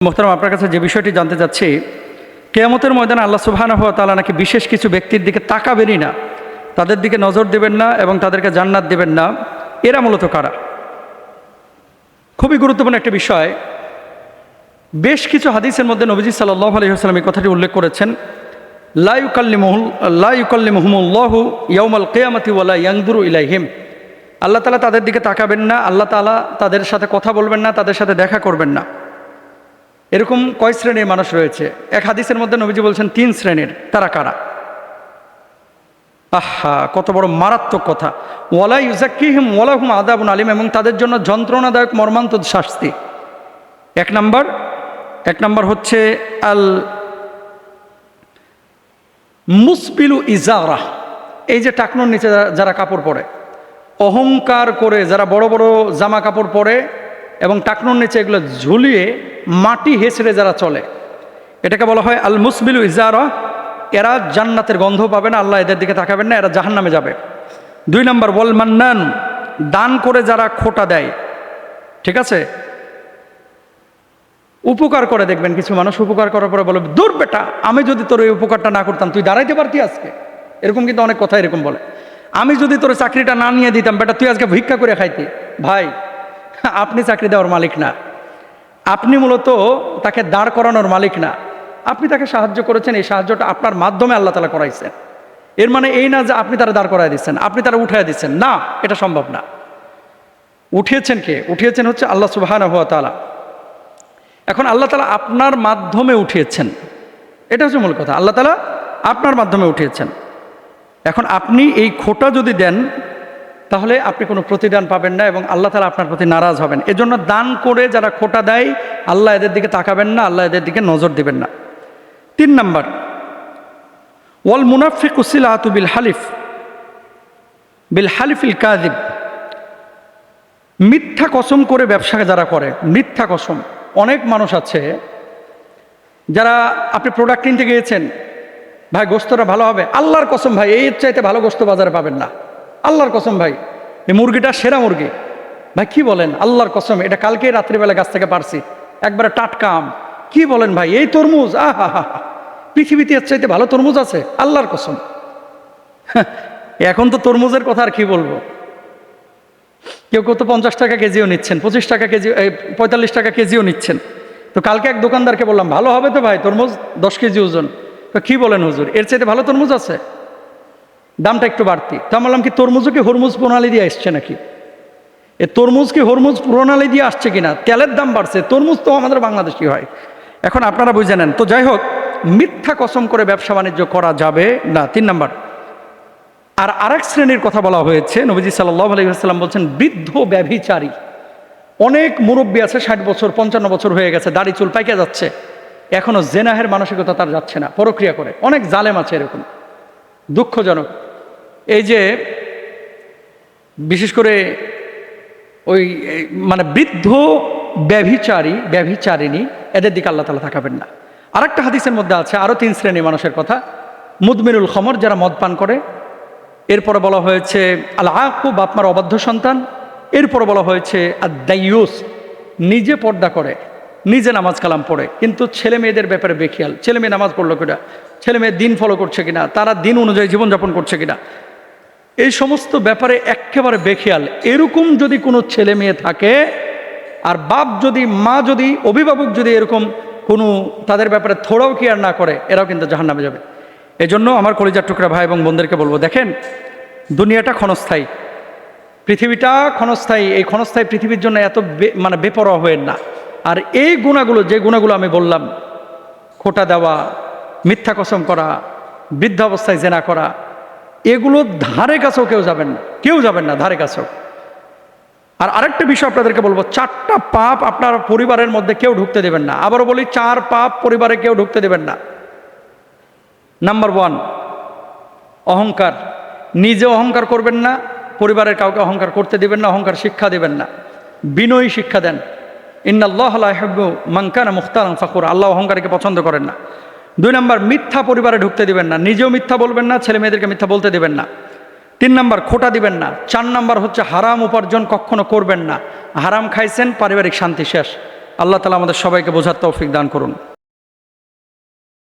মোহতারাম, আপনার কাছে যে বিষয়টি জানতে চাচ্ছি, কিয়ামতের ময়দানে আল্লাহ সুবহানাহু ওয়া তাআলা নাকি বিশেষ কিছু ব্যক্তির দিকে তাকাবেনই না, তাদের দিকে নজর দেবেন না এবং তাদেরকে জান্নাত দেবেন না। এরা মূলত কারা? খুবই গুরুত্বপূর্ণ একটা বিষয়। বেশ কিছু হাদিসের মধ্যে নবীজি সাল্লাল্লাহু আলাইহি ওয়াসাল্লাম এই কথাটি উল্লেখ করেছেন, লা ইউকাল্লিমুহুমুল্লাহু ইয়াউমাল কিয়ামাতি ওয়া লা ইয়ানজুরু ইলাইহিম। আল্লাহ তাআলা তাদের দিকে তাকাবেন না, আল্লাহ তাআলা তাদের সাথে কথা বলবেন না, তাদের সাথে দেখা করবেন না। এরকম কয় শ্রেণীর মানুষ রয়েছে? এক হাদিসের মধ্যে নবীজি বলছেন 3 শ্রেণীর। তারা কারা? আহা, কত বড় মারাত্মক কথা! ওয়ালা ইউযাক্কিহিম ওয়া লাহুম আযাবুন আলীম, এবং তাদের জন্য যন্ত্রণাদায়ক মর্মান্তিক শাস্তি। এক নাম্বার হচ্ছে আল মুসবিলু ইজারা, এই যে টাকনোর নিচে যারা কাপড় পরে, অহংকার করে যারা বড় বড় জামা কাপড় পরে এবং টাকনোর নিচে এগুলো ঝুলিয়ে মাটি হেঁচড়ে যারা চলে, এটাকে বলা হয় আল মুসবিলু ইজারা। এরা জান্নাতের গন্ধ পাবে না, আল্লাহ এদের দিকে তাকাবেন না, এরা জাহান্নামে যাবে। 2 নাম্বার ওয়াল মান্নান, দান করে যারা খোটা দেয়। ঠিক আছে, উপকার করে, দেখবেন কিছু মানুষ উপকার করার পরে বলে, দূর বেটা, আমি যদি তোর এই উপকারটা না করতাম তুই দাঁড়াইতে পারতি আজকে। এরকম কিন্তু অনেক কথা এরকম বলে, আমি যদি তোর চাকরিটা না নিয়ে দিতাম বেটা, তুই আজকে ভিক্ষা করে খাইতি। ভাই, আপনি চাকরি দেওয়ার মালিক না, আপনি মূলত তাকে দাঁড় করানোর মালিক না। আপনি তাকে সাহায্য করেছেন, এই সাহায্যটা আপনার মাধ্যমে আল্লাহ তাআলা করাইছেন। এর মানে এই না যে আপনি তারা দাঁড় করাই দিচ্ছেন, আপনি তারা উঠাই দিচ্ছেন, না, এটা সম্ভব না। উঠিয়েছেন কে? উঠিয়েছেন হচ্ছে আল্লাহ সুবহানাহু ওয়া তাআলা। এখন আল্লাহ তাআলা আপনার মাধ্যমে উঠিয়েছেন, এটা হচ্ছে মূল কথা। আল্লাহ তাআলা আপনার মাধ্যমে উঠিয়েছেন। এখন আপনি এই খোটা যদি দেন, তাহলে আপনি কোনো প্রতিদান পাবেন না এবং আল্লাহ তাআলা আপনার প্রতি নারাজ হবেন। এজন্য দান করে যারা খোটা দেয়, আল্লাহ এদের দিকে তাকাবেন না, আল্লাহ এদের দিকে নজর দেবেন না। 3 নাম্বার ওয়াল মুনাফিকু সিলাতু বিল হালিফিল কাযিব, মিথ্যা কসম করে ব্যবসা যারা করে, মিথ্যা কসম। অনেক মানুষ আছে যারা, আপনি প্রোডাক্ট কিনতে গিয়েছেন, ভাই গোস্তটা ভালো হবে, আল্লাহর কসম ভাই এর চাইতে ভালো গোস্ত বাজারে পাবেন না, আল্লাহর কসম ভাই এই মুরগিটা সেরা মুরগি। ভাই কি বলেন? আল্লাহর কসম, এটা কালকে রাত্রিবেলা গাছ থেকে পারছি, একবারে টাটকা আম। কি বলেন ভাই? এই তরমুজ, আহা হা, পৃথিবীতে এর চাইতে ভালো তরমুজ আছে, আল্লাহর কসম। এখন তো তরমুজের কথা আর কি বলবো, কেউ কেউ তো 50 টাকা কেজিও নিচ্ছেন, 25 টাকা কেজি, 45 টাকা কেজিও নিচ্ছেন। তো কালকে এক দোকানদারকে বললাম, ভালো হবে তো ভাই তরমুজ, 10 কেজি ওজন। তো কি বলেন হুজুর, এর চাইতে ভালো তরমুজ আছে, দামটা একটু বাড়তি। তা বললাম, কি তরমুজও কি হরমুজ প্রণালী দিয়ে আসছে নাকি? এ তরমুজ কি হরমুজ প্রণালী দিয়ে আসছে কিনা? তেলের দাম বাড়ছে, তরমুজ তো আমাদের বাংলাদেশি হয়। এখন আপনারা বুঝে নেন। তো যাই হোক, মিথ্যা কসম করে ব্যবসা বাণিজ্য করা যাবে না। 3 নাম্বার। আর আরেক শ্রেণীর কথা বলা হয়েছে, নবীজি সাল্লাল্লাহু আলাইহি ওয়াসাল্লাম বলছেন বৃদ্ধ ব্যভিচারী। অনেক মুরব্বী আছে, 60 বছর 55 বছর হয়ে গেছে, দাড়ি চুল পাইকে যাচ্ছে, এখনো জেনাহের মানসিকতা তার যাচ্ছে না, পরক্রিয়া করে। অনেক জালেম আছে এরকম, দুঃখজনক। এই যে বিশেষ করে ওই মানে বৃদ্ধ ব্যভিচারিণী, এদের দিকে আল্লাহ তাআলা তাকাবেন না। আরেকটা হাদিসের মধ্যে আছে আরো 3 শ্রেণীর মানুষের কথা। মুদমিনুল খমর, যারা মদ পান করে। এরপরে বলা হয়েছে আল আকু, বাপমার অবাধ্য সন্তান। এরপরে বলা হয়েছে আদ-দাইয়ুস, নিজে পর্দা করে, নিজে নামাজ কালাম পড়ে, কিন্তু ছেলে মেয়েদের ব্যাপারে বেখেয়াল। ছেলে মেয়ে নামাজ পড়লো কিনা, ছেলে মেয়ে দিন ফলো করছে কিনা, তারা দিন অনুযায়ী জীবনযাপন করছে কিনা, এই সমস্ত ব্যাপারে একেবারে বেখেয়াল। এরকম যদি কোনো ছেলে মেয়ে থাকে, আর বাপ যদি, মা যদি, অভিভাবক যদি এরকম কোনো তাদের ব্যাপারে থোড়াও কেয়ার না করে, এরাও কিন্তু জাহান্নামে যাবে। এজন্য আমার কলিজার টুকরা ভাই এবং বোনদেরকে বলবো, দেখেন, দুনিয়াটা ক্ষণস্থায়ী, পৃথিবীটা ক্ষণস্থায়ী। এই ক্ষণস্থায়ী পৃথিবীর জন্য এত মানে বেপরোয়া হয়েন না। আর এই গুণাগুলো, যে গুণাগুলো আমি বললাম, খোটা দেওয়া, মিথ্যা কসম করা, বৃদ্ধাবস্থায় জেনা করা, এগুলো ধারে কাছেও কেউ যাবেন না, কেউ যাবেন না ধারে কাছেও। আর আরেকটা বিষয় আপনাদেরকে বলবো, 4টা পাপ আপনার পরিবারের মধ্যে কেউ ঢুকতে দেবেন না। আবারও বলি, 4 পাপ পরিবারে কেউ ঢুকতে দেবেন না। নাম্বার 1, অহংকার। নিজে অহংকার করবেন না, পরিবারের কাউকে অহংকার করতে দিবেন না, অহংকার শিক্ষা দিবেন না, বিনয়ী শিক্ষা দেন। ইন্নাল্লাহা লা ইউহিব্বু মান কানা মুখতালান ফাখুরা, আল্লাহ অহংকারীকে পছন্দ করেন না। 2 নাম্বার, মিথ্যা পরিবারে ঢুকতে দিবেন না, নিজেও মিথ্যা বলবেন না, ছেলে মেয়েদেরকে মিথ্যা বলতে দিবেন না। 3 নাম্বার, খোটা দিবেন না। 4 নাম্বার হচ্ছে হারাম উপার্জন কখনো করবেন না। হারাম খাইছেন, পারিবারিক শান্তি শেষ। আল্লাহ তাআলা আমাদের সবাইকে বোঝার তৌফিক দান করুন।